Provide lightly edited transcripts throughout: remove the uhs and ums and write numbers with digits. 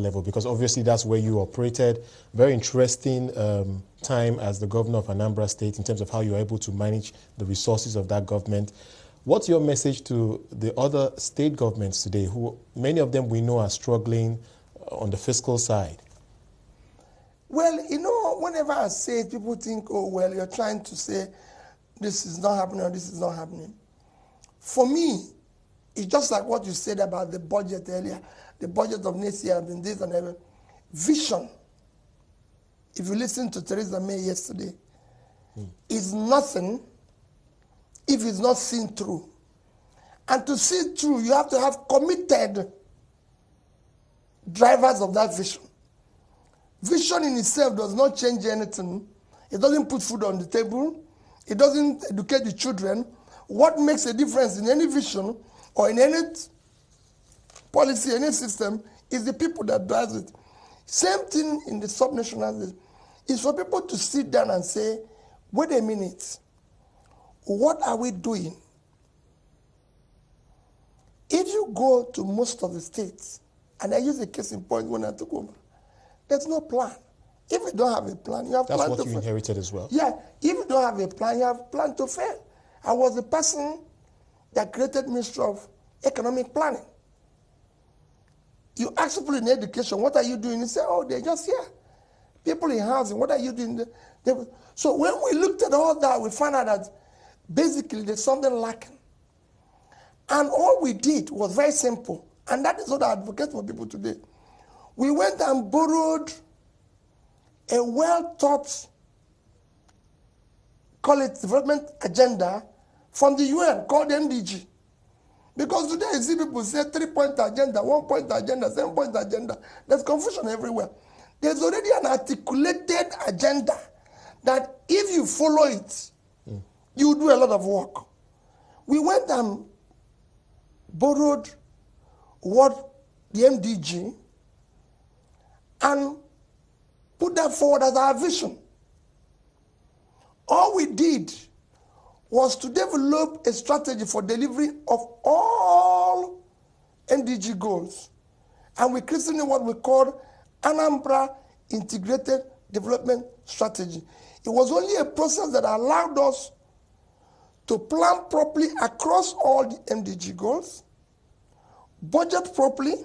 level? Because obviously that's where you operated. Very interesting time as the governor of Anambra State in terms of how you're able to manage the resources of that government. What's your message to the other state governments today, who many of them we know are struggling on the fiscal side? Well, you know, whenever I say it, people think, oh, well, you're trying to say this is not happening or this is not happening. For me, it's just like what you said about the budget earlier, the budget of next year and this and that. Vision, if you listen to Theresa May yesterday, is nothing if it's not seen through. And to see it through, you have to have committed drivers of that vision. Vision in itself does not change anything. It doesn't put food on the table. It doesn't educate the children. What makes a difference in any vision or in any policy, any system, is the people that drives it. Same thing in the subnational. It's for people to sit down and say, wait a minute, what are we doing? If you go to most of the states, and I use a case in point when I took over, there's no plan. If you don't have a plan, you have plan to fail. That's what you inherited as well? Yeah. If you don't have a plan, you have plan to fail. I was the person that created Ministry of Economic Planning. You ask people in education, what are you doing? You say, oh, they're just here. People in housing, what are you doing? So when we looked at all that, we found out that basically there's something lacking. And all we did was very simple. And that is what I advocate for people today. We went and borrowed a well-thought, call it development agenda, from the UN called MDG. Because today you see people say 3-point agenda, 1-point agenda, 7-point agenda. There's confusion everywhere. There's already an articulated agenda that if you follow it, you do a lot of work. We went and borrowed what the MDG and put that forward as our vision. All we did was to develop a strategy for delivery of all MDG goals. And we created what we call Anambra Integrated Development Strategy. It was only a process that allowed us to plan properly across all the MDG goals, budget properly,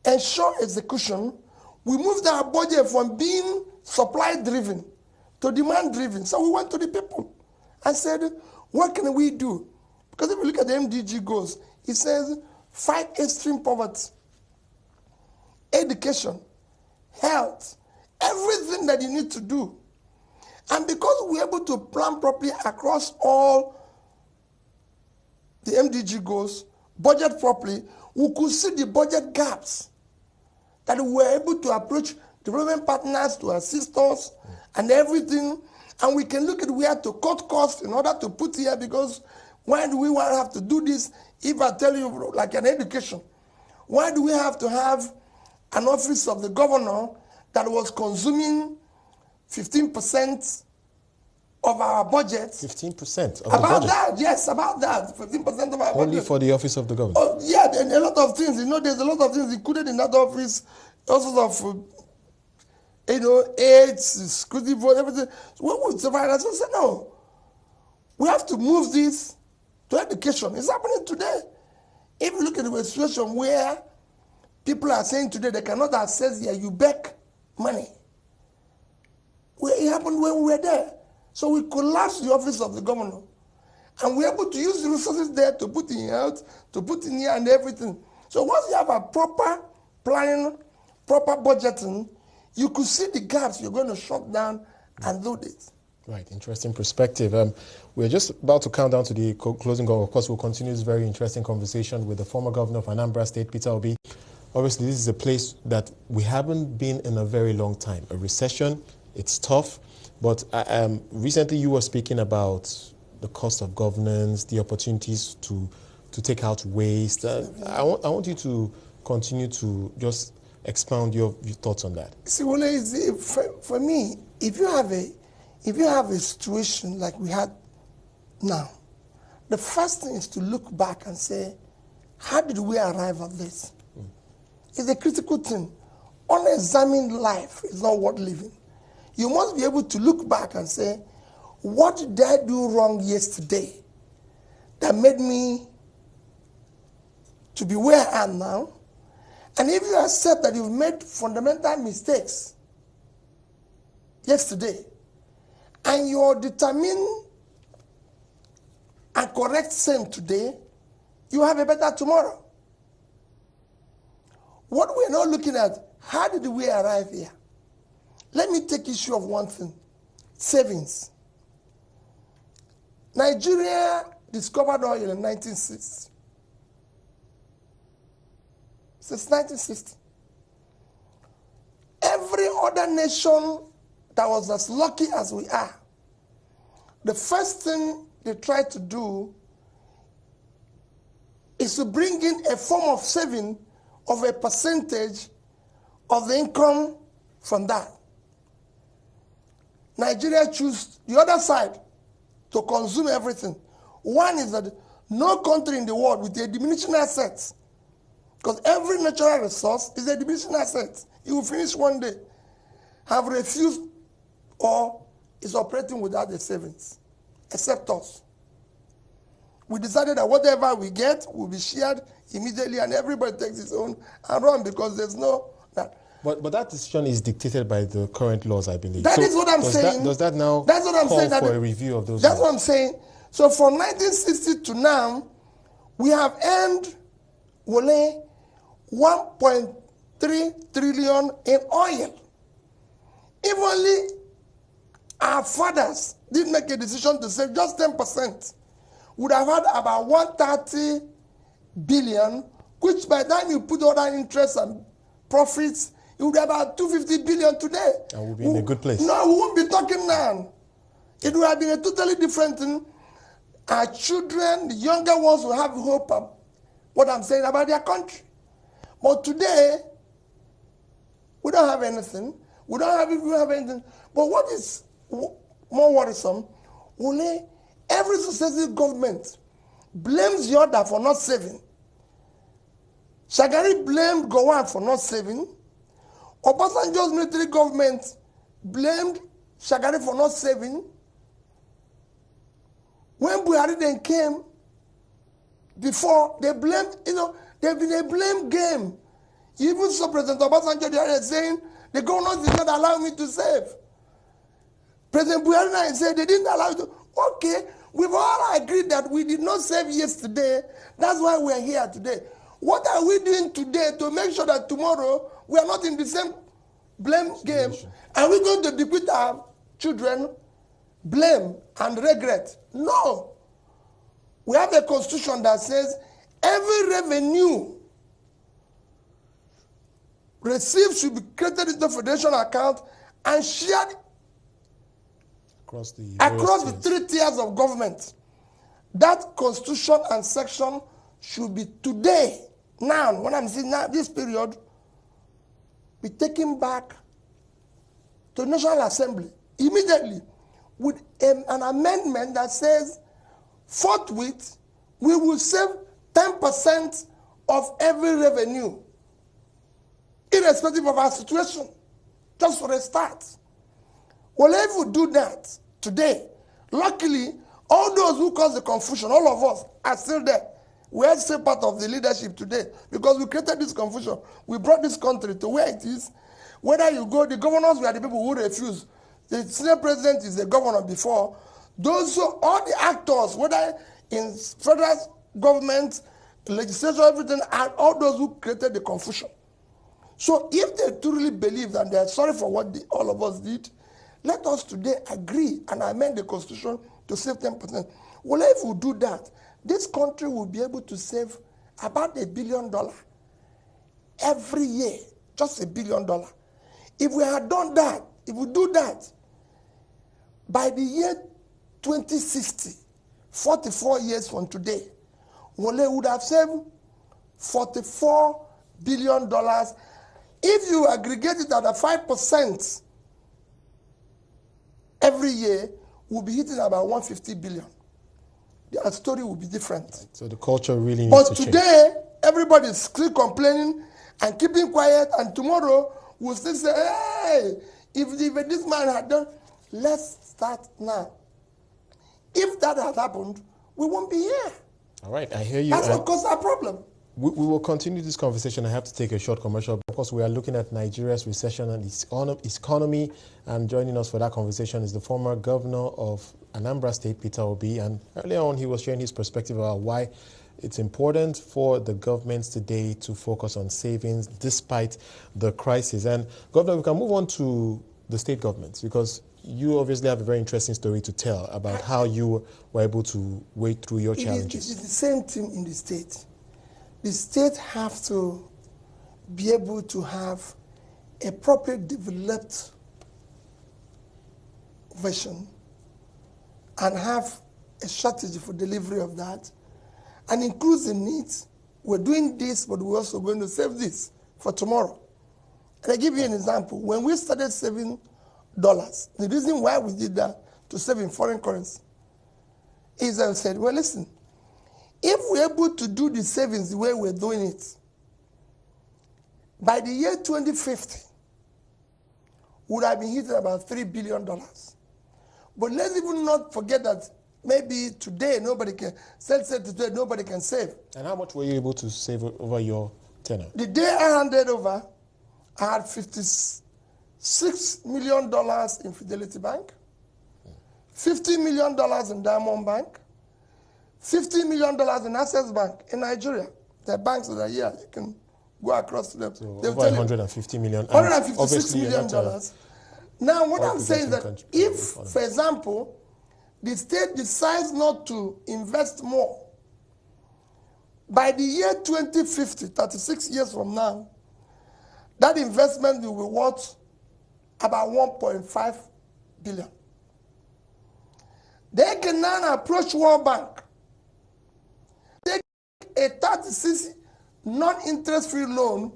ensure execution. We moved our budget from being supply-driven to demand-driven. So we went to the people and said, what can we do? Because if you look at the MDG goals, it says fight extreme poverty, education, health, everything that you need to do. And because we're able to plan properly across all the MDG goals, budget properly, we could see the budget gaps that we were able to approach development partners to assist us and everything. And we can look at where to cut costs in order to put here, because why do we want to have to do this? If I tell you, like an education, why do we have to have an office of the governor that was consuming 15% of our budget? 15% of about the budget? That, yes, about that. 15% of our budget. Only for the office of the governor? Oh, yeah, and a lot of things. You know, there's a lot of things included in that office. Also of, AIDS, security vote, everything. So when we survive, I said, no. We have to move this to education. It's happening today. If you look at the situation where people are saying today they cannot access their UBEC money, it happened when we were there. So we collapsed the office of the governor. And we're able to use the resources there to put in health, to put in here and everything. So once you have a proper planning, proper budgeting, you could see the gaps you're going to shut down and do this. Right, interesting perspective. We're just about to count down to the closing goal. Of course, we'll continue this very interesting conversation with the former governor of Anambra State, Peter Obi. Obviously, this is a place that we haven't been in a very long time. A recession, it's tough. But recently you were speaking about the cost of governance, the opportunities to take out waste. I want you to continue to just expound your thoughts on that. See, well, for me, if you have a situation like we had now, the first thing is to look back and say, how did we arrive at this? is a critical thing. Unexamined life is not worth living. You must be able to look back and say, what did I do wrong yesterday that made me to be where I am now? And if you accept that you've made fundamental mistakes yesterday, and you're determined and correct same today, you have a better tomorrow. What we're not looking at, how did we arrive here? Let me take issue of one thing, savings. Nigeria discovered oil in 1960. Since 1960. Every other nation that was as lucky as we are, the first thing they tried to do is to bring in a form of saving of a percentage of the income from that. Nigeria chose the other side to consume everything. One is that no country in the world with a diminishing assets, because every natural resource is a diminishing asset, it will finish one day, have refused or is operating without the savings, except us. We decided that whatever we get will be shared immediately and everybody takes its own and run because there's no... But that decision is dictated by the current laws, I believe. That is what I'm saying. Does that now that's what I'm call saying, for a review of those That's laws? what I'm saying. So from 1960 to now, we have earned, Wole, 1.3 trillion in oil. If only our fathers didn't make a decision to save just 10%, would have had about 130 billion, which by the time you put all that interest and profits, it would be about 250 billion today. And we'll be in a good place. No, we won't be talking now. It would have been a totally different thing. Our children, the younger ones, will have hope of what I'm saying about their country. But today, we don't have anything. We don't have anything. But what is more worrisome, only every successive government blames the other for not saving. Shagari blamed Gowon for not saving. Obasanjo's military government blamed Shagari for not saving. When Buhari then came, before, they blamed, they've been a blame game. You even saw President Obasanjo there saying, the governors did not allow me to save. President Buhari said they didn't allow you to. Okay, we've all agreed that we did not save yesterday. That's why we're here today. What are we doing today to make sure that tomorrow we are not in the same blame game? Are we going to bequeath our children blame and regret? No. We have a constitution that says every revenue received should be created into federation account and shared across the 3 tiers of government. That constitution and section should be today, now, when I'm saying now, this period, be taken back to the National Assembly immediately with an amendment that says, forthwith, we will save 10% of every revenue, irrespective of our situation, just for a start. Well, if we do that today, luckily, all those who caused the confusion, all of us are still there. We are still part of the leadership today because we created this confusion. We brought this country to where it is. Whether you go, the governors were the people who refuse. The senior president is the governor before. Those, all the actors, whether in federal government, legislature, everything, are all those who created the confusion. So if they truly believe and they are sorry for what all of us did, let us today agree and amend the constitution to save 10%. Well, if we do that, this country will be able to save about $1 billion every year, just $1 billion. If we had done that, if we do that, by the year 2060, 44 years from today, Wole would have saved $44 billion. If you aggregate it at a 5% every year, we'll be hitting about 150 billion. The story will be different. So the culture really needs to change. But today, everybody is still complaining and keeping quiet, and tomorrow we'll still say, hey, if this man had done, let's start now. If that had happened, we won't be here. All right, I hear you. That's what caused our problem. We will continue this conversation. I have to take a short commercial. Of course, we are looking at Nigeria's recession and its economy. And joining us for that conversation is the former governor of Anambra State, Peter Obi. And earlier on, he was sharing his perspective about why it's important for the governments today to focus on savings despite the crisis. And Governor, we can move on to the state governments, because you obviously have a very interesting story to tell about how you were able to wade through your challenges. It is the same thing in the state. The state have to be able to have a properly developed vision and have a strategy for delivery of that, and includes the needs. We're doing this, but we're also going to save this for tomorrow. And I give you an example. When we started saving dollars, the reason why we did that, to save in foreign currency, is I said, well, listen, if we're able to do the savings the way we're doing it, by the year 2050, we would have been hitting about $3 billion. But let's even not forget that maybe today nobody can, today nobody can save. And how much were you able to save over your tenure? The day I handed over, I had $56 million in Fidelity Bank, $50 million in Diamond Bank, $50 million in Access Bank in Nigeria. The banks that are here, you can go across to them. So over $150 million. $156 million. Now, what I'm saying is that if, for example, the state decides not to invest more, by the year 2050, 36 years from now, that investment will be worth about $1.5 billion. They can now approach World Bank, take a 36 non-interest-free loan,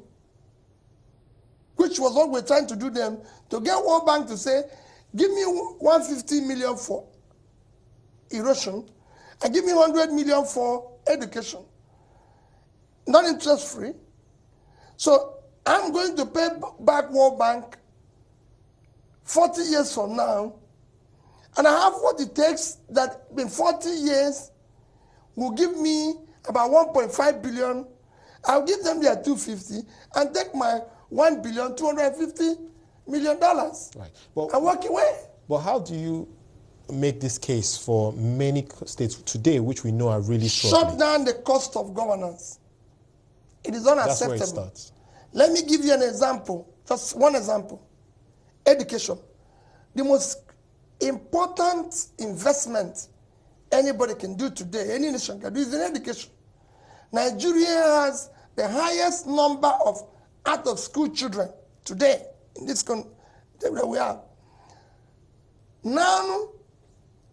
which was what we're trying to do them, to get World Bank to say, give me $150 million for erosion, and give me $100 million for education, non-interest-free. So I'm going to pay back World Bank 40 years from now, and I have what it takes that in 40 years will give me about $1.5 billion. I'll give them their $250 and take my $1.25 billion. Right. Well, and walk away. But how do you make this case for many states today, which we know are really struggling? Shut down the cost of governance. It is unacceptable. That's where it starts. Let me give you an example, just one example. Education. The most important investment anybody can do today, any nation can do, is in education. Nigeria has the highest number of out-of-school children today in this country that we have. Now,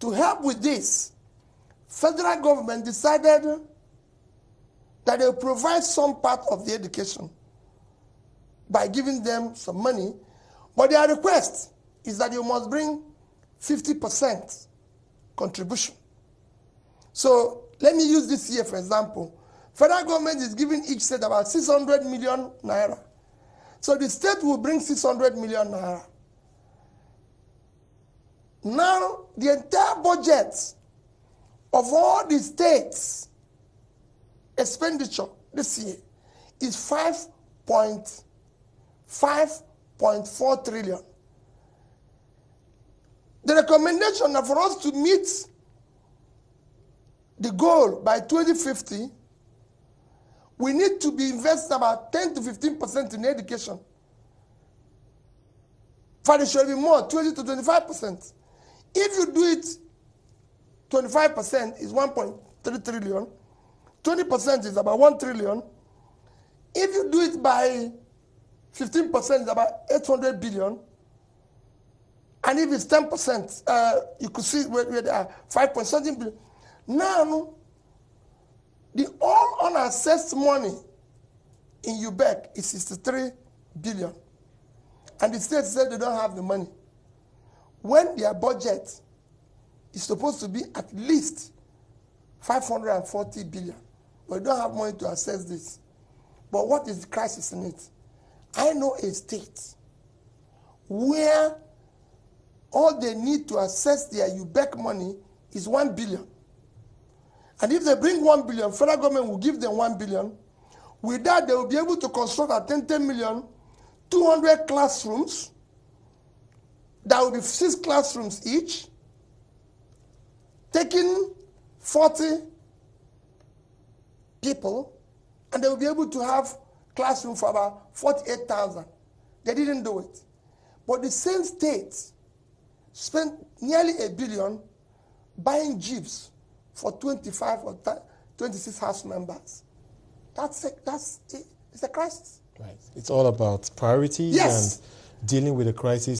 to help with this, federal government decided that they will provide some part of the education by giving them some money, but their request is that you must bring 50% contribution. So let me use this year for example. Federal government is giving each state about 600 million naira. So the state will bring 600 million naira. Now, the entire budget of all the states' expenditure this year is 5.4 trillion. The recommendation for us to meet the goal by 2050, we need to be investing about 10 to 15% in education. For it should be more, 20 to 25%. If you do it, 25% is 1.3 trillion. 20% is about 1 trillion. If you do it by 15%, it's about 800 billion. And if it's 10%, you could see where they are 5.something billion. Now, the all unassessed money in UBEC is 63 billion. And the state said they don't have the money. When their budget is supposed to be at least 540 billion, but they don't have money to assess this. But what is the crisis in it? I know a state where all they need to access their UBEC money is 1 billion. And if they bring 1 billion, federal government will give them 1 billion. With that, they will be able to construct at 10 million, 200 classrooms. That will be 6 classrooms each, taking 40 people, and they will be able to have classroom for about 48,000. They didn't do it. But the same state spent nearly $1 billion buying jeeps for 25 or 26 house members. It's a crisis. Right. It's all about priorities yes. and dealing with the crisis